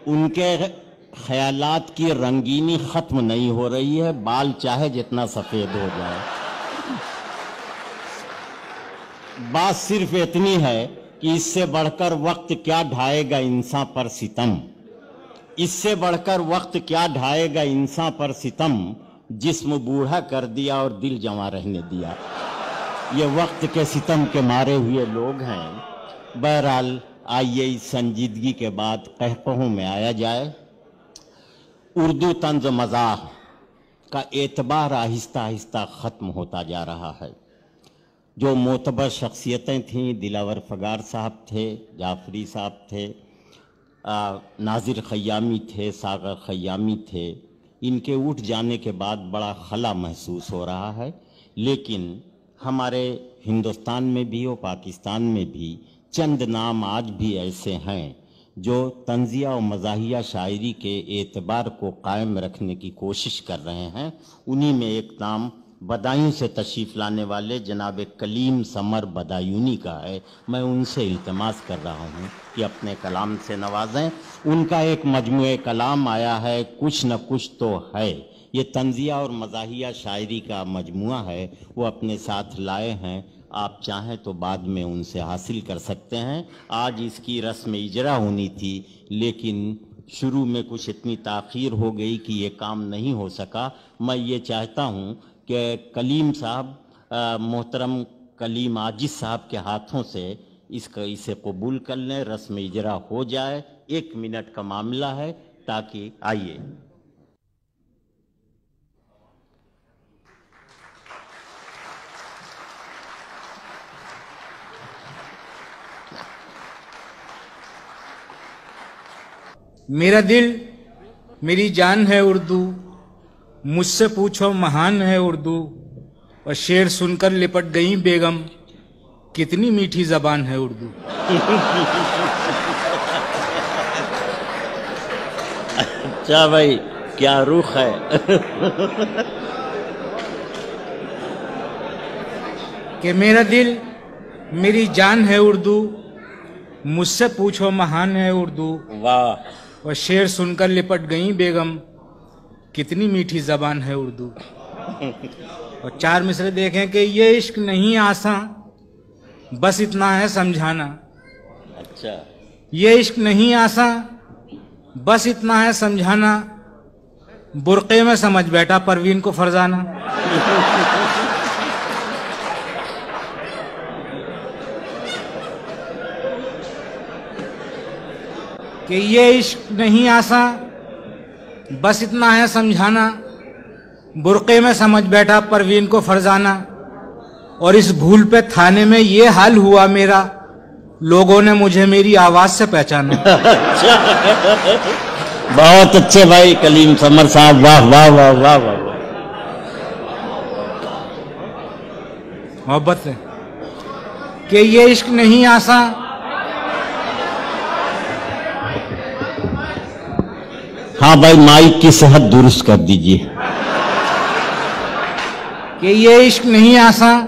उनके ख्यालात की रंगीनी खत्म नहीं हो रही है, बाल चाहे जितना सफेद हो जाए। बात सिर्फ इतनी है कि इससे बढ़कर वक्त क्या ढाएगा इंसान पर सितम, इससे बढ़कर वक्त क्या ढाएगा इंसान पर सितम, जिस्म बूढ़ा कर दिया और दिल जवां रहने दिया। ये वक्त के सितम के मारे हुए लोग हैं। बहरहाल आइए इस संजीदगी के बाद कहकहों में आया जाए। उर्दू तंज मज़ाह का एतबार आहिस्ता आहिस्ता ख़त्म होता जा रहा है। जो मोतबर शख्सियतें थीं, दिलावर फगार साहब थे, जाफरी साहब थे, नाजिर खयामी थे, सागर खयामी थे, इनके उठ जाने के बाद बड़ा खला महसूस हो रहा है। लेकिन हमारे हिंदुस्तान में भी और पाकिस्तान में भी चंद नाम आज भी ऐसे हैं जो तंज़िया और मज़ाहिया शायरी के एतबार को कायम रखने की कोशिश कर रहे हैं। उन्हीं में एक नाम बदायूं से तशरीफ़ लाने वाले जनाब कलीम समर बदायूनी का है। मैं उनसे इल्तिमास कर रहा हूँ कि अपने कलाम से नवाजें। उनका एक मजमूए कलाम आया है, कुछ न कुछ तो है। ये तंज़िया और मज़ाहिया शायरी का मजमुआ है, वो अपने साथ लाए हैं। आप चाहें तो बाद में उनसे हासिल कर सकते हैं। आज इसकी रस्म इजरा होनी थी, लेकिन शुरू में कुछ इतनी ताख़ीर हो गई कि ये काम नहीं हो सका। मैं ये चाहता हूँ कि कलीम साहब, मोहतरम कलीम आजिज़ साहब के हाथों से इसे कबूल कर लें, रस्म इजरा हो जाए। 1 मिनट का मामला है, ताकि आइए। मेरा दिल मेरी जान है उर्दू, मुझसे पूछो महान है उर्दू, और शेर सुनकर लिपट गई बेगम, कितनी मीठी जबान है उर्दू। अच्छा भाई, क्या रुख है। कि मेरा दिल मेरी जान है उर्दू, मुझसे पूछो महान है उर्दू, वाह। और शेर सुनकर लिपट गई बेगम, कितनी मीठी जबान है उर्दू। और 4 मिसरे देखें कि ये इश्क नहीं आसान, बस इतना है समझाना। अच्छा। ये इश्क नहीं आसान, बस इतना है समझाना, बुरक़े में समझ बैठा परवीन को फरजाना। कि ये इश्क नहीं आसान, बस इतना है समझाना, बुरक़े में समझ बैठा परवीन को फरजाना, और इस भूल पे थाने में ये हाल हुआ मेरा, लोगों ने मुझे मेरी आवाज से पहचाना। बहुत अच्छे भाई कलीम समर साहब, वाह वाह वाह वाह वाह। मोहब्बत है कि ये इश्क नहीं आसान, हाँ भाई, माइक की सेहत दुरुस्त कर दीजिए। कि ये इश्क नहीं आसान,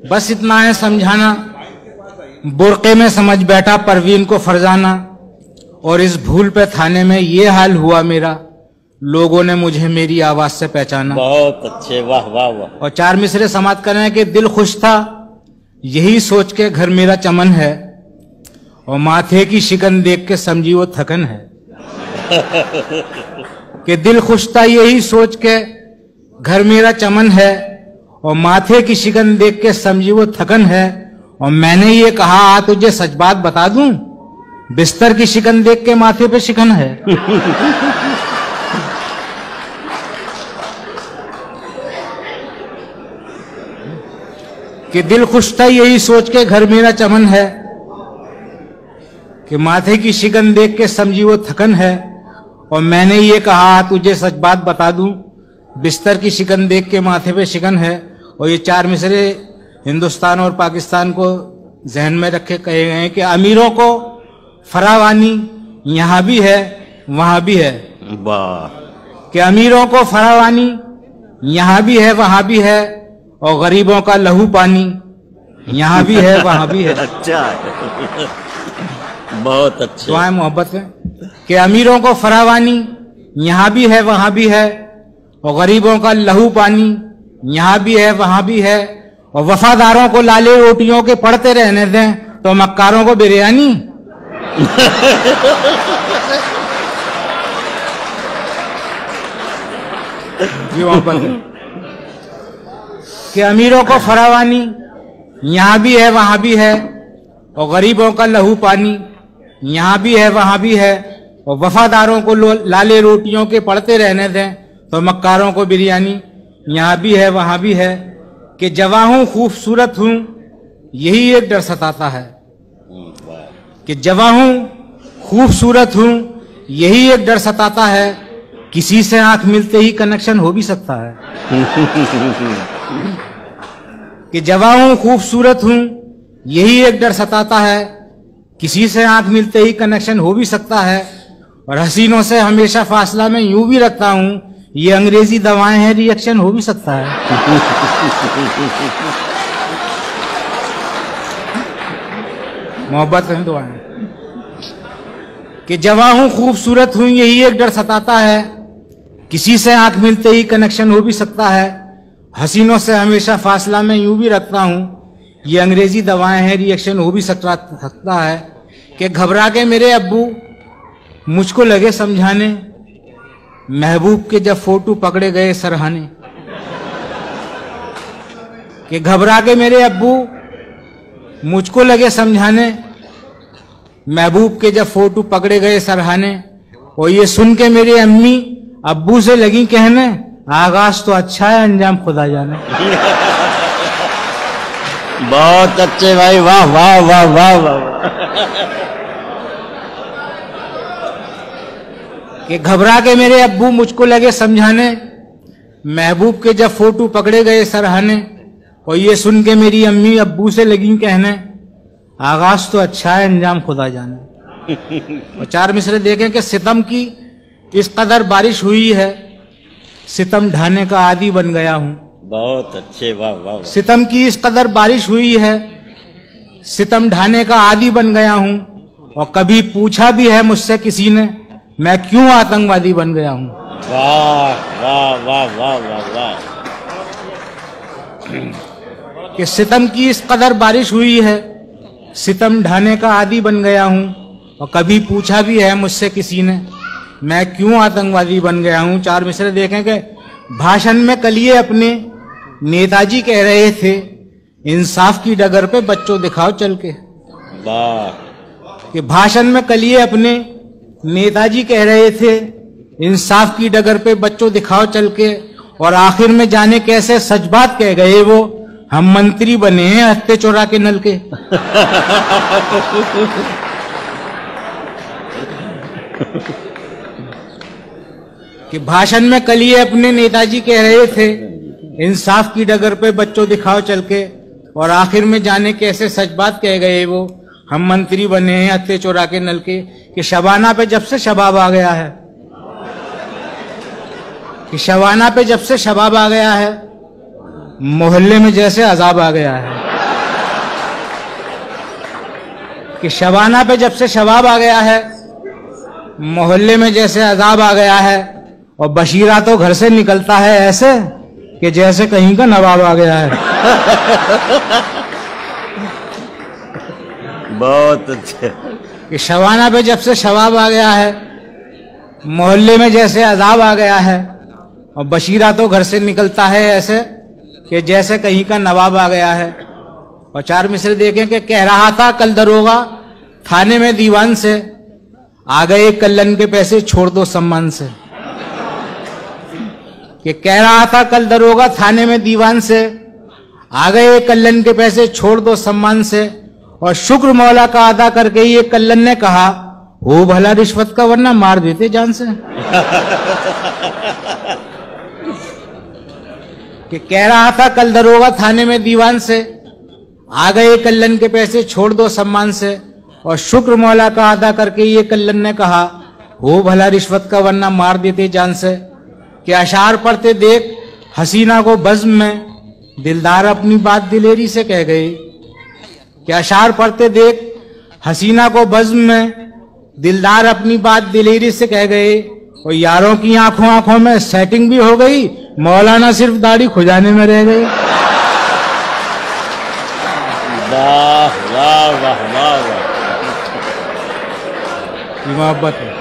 बस इतना है समझाना, बुरक़े में समझ बैठा परवीन को फरजाना, और इस भूल पे थाने में ये हाल हुआ मेरा, लोगों ने मुझे मेरी आवाज से पहचाना। बहुत अच्छे, वाह वाह वाह। और 4 मिसरे समाप्त कर रहे हैं कि दिल खुश था यही सोच के घर मेरा चमन है, और माथे की शिकन देख के समझी वो थकन है। कि दिल खुश था यही सोच के घर मेरा चमन है, और माथे की शिकन देख के समझी वो थकन है, और मैंने ये कहा तुझे सच बात बता दूं, बिस्तर की शिकन देख के माथे पे शिकन है। कि दिल खुश था यही सोच के घर मेरा चमन है, कि माथे की शिकन देख के समझी वो थकन है, और मैंने ये कहा तुझे सच बात बता दूं, बिस्तर की शिकन देख के माथे पे शिकन है। और ये 4 मिसरे हिंदुस्तान और पाकिस्तान को जहन में रखे कहे गए हैं कि अमीरों को फरावानी यहाँ भी है वहां भी है। वाह। कि अमीरों को फरावानी यहाँ भी है वहां भी है, और गरीबों का लहू पानी यहाँ भी है वहां भी है। अच्छा। बहुत अच्छे। दुआएं मोहब्बत में कि अमीरों को फरावानी यहाँ भी है वहां भी है, और गरीबों का लहू पानी यहाँ भी है वहां भी है, और वफादारों को लाले रोटियों के पड़ते रहने दें तो मक्कारों को बिरयानी। ये मोहब्बत है कि अमीरों को फरावानी यहाँ भी है वहां भी है, और गरीबों का लहू पानी यहाँ भी है वहां भी है, और वफादारों को लाले रोटियों के पड़ते रहने दें तो मक्कारों को बिरयानी यहाँ भी है वहां भी है। कि जवां हूं खूबसूरत हूं यही एक डर सताता है, कि जवां हूं खूबसूरत हूं यही एक डर सताता है, किसी से आंख मिलते ही कनेक्शन हो भी सकता है। कि जवां हूं खूबसूरत हूं यही एक डर सताता है, किसी से आंख मिलते ही कनेक्शन हो भी सकता है, और हसीनों से हमेशा फासला मैं यूं भी रखता हूं, ये अंग्रेजी दवाएं हैं रिएक्शन हो भी सकता है। मोहब्बत है दुआएं कि जवां हूं खूबसूरत हूं यही एक डर सताता है, किसी से आंख मिलते ही कनेक्शन हो भी सकता है, हसीनों से हमेशा फासला मैं यूं भी रखता हूं, ये अंग्रेजी दवाएं हैं रिएक्शन हो भी सकता है। कि घबरा के मेरे अब्बू मुझको लगे समझाने, महबूब के जब फोटो पकड़े गए सरहाने। कि घबरा के मेरे अब्बू मुझको लगे समझाने, महबूब के जब फोटो पकड़े गए सरहाने, और ये सुन के मेरी अम्मी अब्बू से लगी कहने, आगाज तो अच्छा है अंजाम खुदा जाने। बहुत अच्छे भाई, वाह वाह वाह वाह वाह। कि घबरा के मेरे अब्बू मुझको लगे समझाने, महबूब के जब फोटो पकड़े गए सरहाने, और ये सुन के मेरी अम्मी अब्बू से लगी कहने, आगाज तो अच्छा है अंजाम खुदा जाने। और चार मिसरे देखें कि सितम की इस कदर बारिश हुई है, सितम ढाने का आदी बन गया हूं। बहुत अच्छे, वाह वाह। सितम की इस कदर बारिश हुई है, सितम ढाने का आदी बन गया हूं, और कभी पूछा भी है मुझसे किसी ने, मैं क्यों आतंकवादी बन गया हूं। वाह वाह वाह वाह वाह वाह। कि सितम की इस कदर बारिश हुई है, सितम ढाने का आदी बन गया हूं, और कभी पूछा भी है मुझसे किसी ने, मैं क्यों आतंकवादी बन गया हूं। चार मिसरे देखें कि भाषण में कलिए अपने नेताजी कह रहे थे, इंसाफ की डगर पे बच्चों दिखाओ चल के। वाह। कि भाषण में कलिए अपने नेताजी कह रहे थे, इंसाफ की डगर पे बच्चों दिखाओ चल के, और आखिर में जाने कैसे सच बात कह गए वो, हम मंत्री बने हैं हत्ते चोरा के नल के। कि भाषण में कलिए अपने नेताजी कह रहे थे, इंसाफ की डगर पे बच्चों दिखाओ चल के, और आखिर में जाने कैसे सच बात कह गए वो, हम मंत्री बने हैं हत्ते चोरा के नल के। कि शबाना पे जब से शबाब आ गया है, कि शबाना पे जब से शबाब आ गया है, मोहल्ले में जैसे अजाब आ गया है। कि शबाना पे जब से शबाब आ गया है, मोहल्ले में जैसे अजाब आ गया है, और बशीरा तो घर से निकलता है ऐसे कि जैसे कहीं का नवाब आ गया है। बहुत अच्छे। कि शबाना पे जब से शबाब आ गया है, मोहल्ले में जैसे अजाब आ गया है, और बशीरा तो घर से निकलता है ऐसे कि जैसे कहीं का नवाब आ गया है। और चार मिसरे देखें कि कह रहा था कल दरोगा थाने में दीवान से, आ गए कल्लन के पैसे छोड़ दो सम्मान से। कि कह रहा था कल दरोगा थाने में दीवान से, आ गए कल्लन के पैसे छोड़ दो सम्मान से, और शुक्र मौला का अदा करके ये कल्लन ने कहा, हो भला रिश्वत का वरना मार देते जान से। कि कह रहा था कल दरोगा थाने में दीवान से, आ गए कल्लन के पैसे छोड़ दो सम्मान से, और शुक्र मौला का अदा करके ये कल्लन ने कहा, हो भला रिश्वत का वरना मार देते जान से। कि अशार पढ़ते देख हसीना को बज़्म में, दिलदार अपनी बात दिलेरी से कह गए। कि अशार पढ़ते देख हसीना को बज़्म में दिलदार अपनी बात दिलेरी से कह गए, और यारों की आंखों आंखों में सेटिंग भी हो गई, मौलाना सिर्फ दाढ़ी खुजाने में रह गए। वाह वाह वाह वाह वाह, ये मोहब्बत है।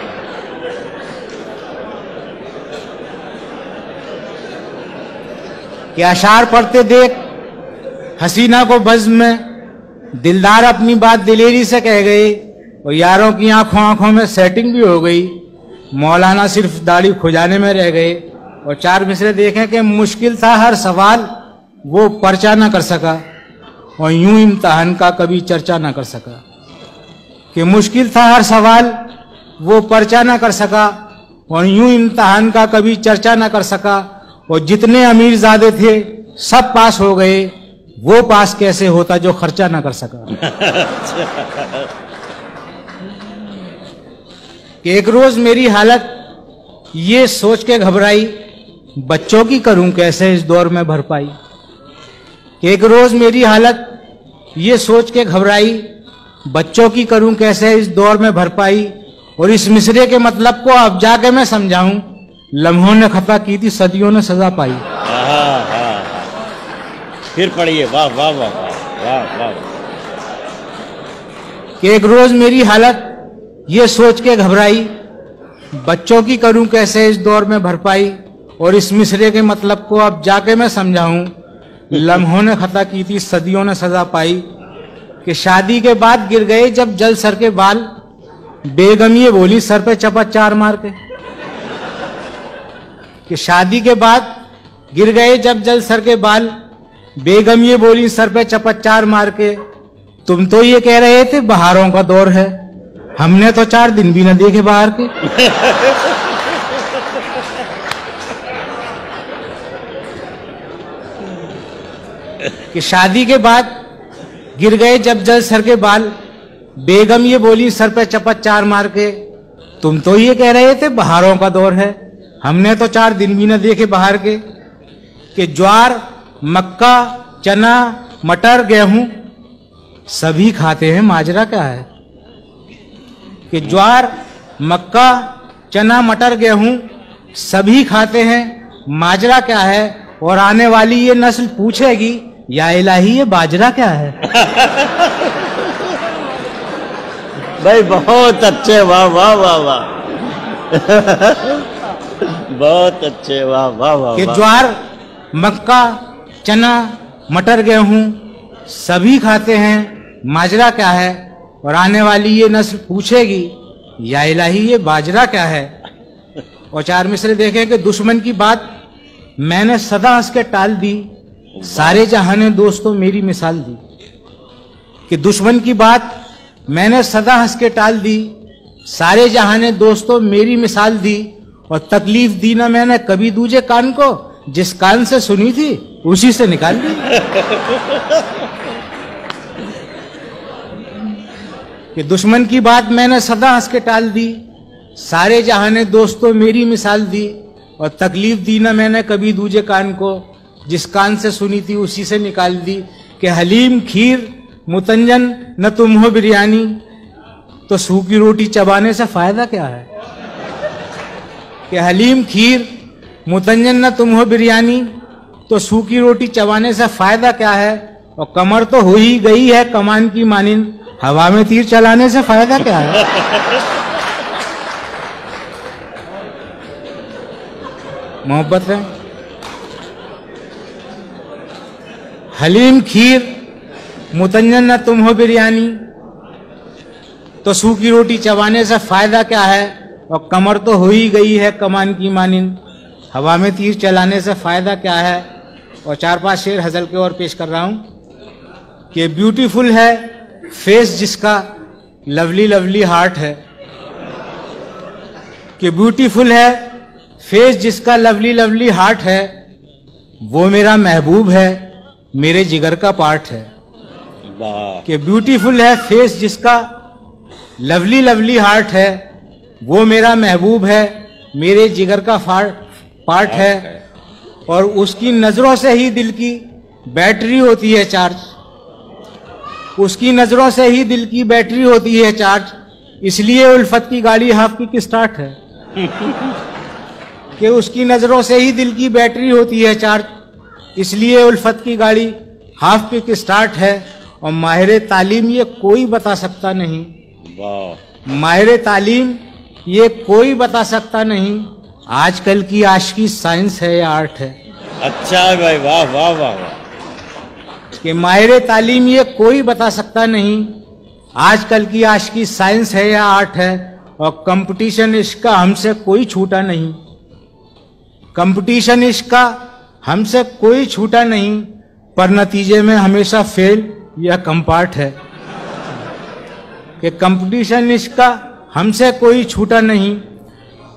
कि अशार पढ़ते देख हसीना को बज़्म में दिलदार अपनी बात दिलेरी से कह गए, और यारों की आंखों आंखों में सेटिंग भी हो गई, मौलाना सिर्फ दाढ़ी खुजाने में रह गए। और 4 मिसरे देखें कि मुश्किल था हर सवाल, वो पर्चा ना कर सका, और यूं इम्तिहान का कभी चर्चा ना कर सका। कि मुश्किल था हर सवाल, वो पर्चा ना कर सका, और यूं इम्तिहान का कभी चर्चा ना कर सका। और जितने अमीरजादे थे सब पास हो गए, वो पास कैसे होता जो खर्चा ना कर सका। कि एक रोज मेरी हालत ये सोच के घबराई, बच्चों की करूं कैसे इस दौर में भरपाई। कि एक रोज मेरी हालत ये सोच के घबराई, बच्चों की करूं कैसे इस दौर में भरपाई। और इस मिसरे के मतलब को अब जाके मैं समझाऊं, लम्हों ने खता की थी सदियों ने सजा पाई। फिर पढ़िए, वाह वाह वाह वाह वाह। कि एक रोज मेरी हालत ये सोच के घबराई, बच्चों की करूं कैसे इस दौर में भरपाई। और इस मिसरे के मतलब को अब जाके मैं समझाऊं, लम्हों ने खता की थी सदियों ने सजा पाई। कि शादी के बाद गिर गए जब जल सर के बाल, बेगम ये बोली सर पे चपत 4 मार के। कि शादी के बाद गिर गए जब जल सर के बाल, बेगम ये बोली सर पे चपत 4 मार के, तुम तो ये कह रहे थे बहारों का दौर है, हमने तो 4 दिन भी न देखे बाहर के। कि शादी के बाद गिर गए जब जल सर के बाल, बेगम ये बोली सर पे चपत 4 मार के, तुम तो ये कह रहे थे बहारों का दौर है, हमने तो 4 दिन भी न देखे बाहर के। कि ज्वार मक्का चना मटर गेहूं सभी खाते हैं, माजरा क्या है। कि ज्वार मक्का चना मटर गेहूं सभी खाते हैं, माजरा क्या है। और आने वाली ये नस्ल पूछेगी, या इलाही ये बाजरा क्या है। भाई बहुत अच्छे, वाह वाह वाह वाह। बहुत अच्छे, वाह वाह वाह। कि ज्वार मक्का चना मटर गेहूं सभी खाते हैं, माजरा क्या है। और आने वाली ये नस्ल पूछेगी, या इलाही ये बाजरा क्या है। और 4 मिसरे देखें कि दुश्मन की बात मैंने सदा हंस के टाल दी, सारे जहां ने दोस्तों मेरी मिसाल दी। कि दुश्मन की बात मैंने सदा हंस के टाल दी, सारे जहां ने दोस्तों मेरी मिसाल दी। और तकलीफ दी ना मैंने कभी दूजे कान को, जिस कान से सुनी थी उसी से निकाल दी। कि दुश्मन की बात मैंने सदा हंस के टाल दी, सारे जहां ने दोस्तों मेरी मिसाल दी। और तकलीफ दी ना मैंने कभी दूजे कान को, जिस कान से सुनी थी उसी से निकाल दी। कि हलीम खीर मुतंजन न तुम हो बिरयानी, तो सूखी रोटी चबाने से फायदा क्या है। कि हलीम खीर मुतंजन न तुम हो बिरयानी, तो सूखी रोटी चबाने से फायदा क्या है। और कमर तो हो ही गई है कमान की मानिंद, हवा में तीर चलाने से फायदा क्या है। मोहब्बत है। हलीम खीर मुतंजन न तुम हो बिरयानी, तो सूखी रोटी चबाने से फायदा क्या है। और कमर तो हो ही गई है कमान की मानिंद, हवा में तीर चलाने से फायदा क्या है। और 4-5 शेर हजल के और पेश कर रहा हूं। कि ब्यूटीफुल है फेस जिसका लवली लवली हार्ट है। कि ब्यूटीफुल है फेस जिसका लवली लवली हार्ट है, वो मेरा महबूब है मेरे जिगर का पार्ट है। कि ब्यूटीफुल है फेस जिसका लवली लवली हार्ट है, वो मेरा महबूब है मेरे जिगर का पार्ट है। और उसकी नजरों से ही दिल की बैटरी होती है चार्ज, उसकी नजरों से ही दिल की बैटरी होती है चार्ज, इसलिए उल्फत की गाड़ी हाफ किक स्टार्ट है। कि उसकी नजरों से ही दिल की बैटरी होती है चार्ज, इसलिए उल्फत की गाड़ी हाफ किक स्टार्ट है। और माहिर तालीम ये कोई बता सकता नहीं, वाह, माहिर तालीम ये कोई बता सकता नहीं, आजकल की आशिकी साइंस है या आर्ट है। अच्छा भाई, वाह वाह वाह वाह। कि माहिर तालीम ये कोई बता सकता नहीं, आजकल की आशिकी साइंस है या आर्ट है। और कंपटीशन इसका हमसे कोई छूटा नहीं, कंपटीशन इसका हमसे कोई छूटा नहीं, पर नतीजे में हमेशा फेल या कंपार्ट है। कि कंपटीशन इसका हमसे कोई छूटा नहीं,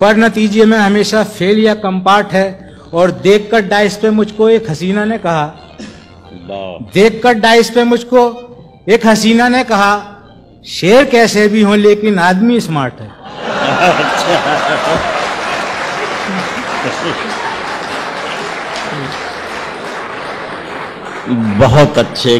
पर नतीजे में हमेशा फेल या कंपार्ट है। और देखकर डाइस पे मुझको एक हसीना ने कहा, देखकर डाइस पे मुझको एक हसीना ने कहा, शेर कैसे भी हो लेकिन आदमी स्मार्ट है। बहुत अच्छे।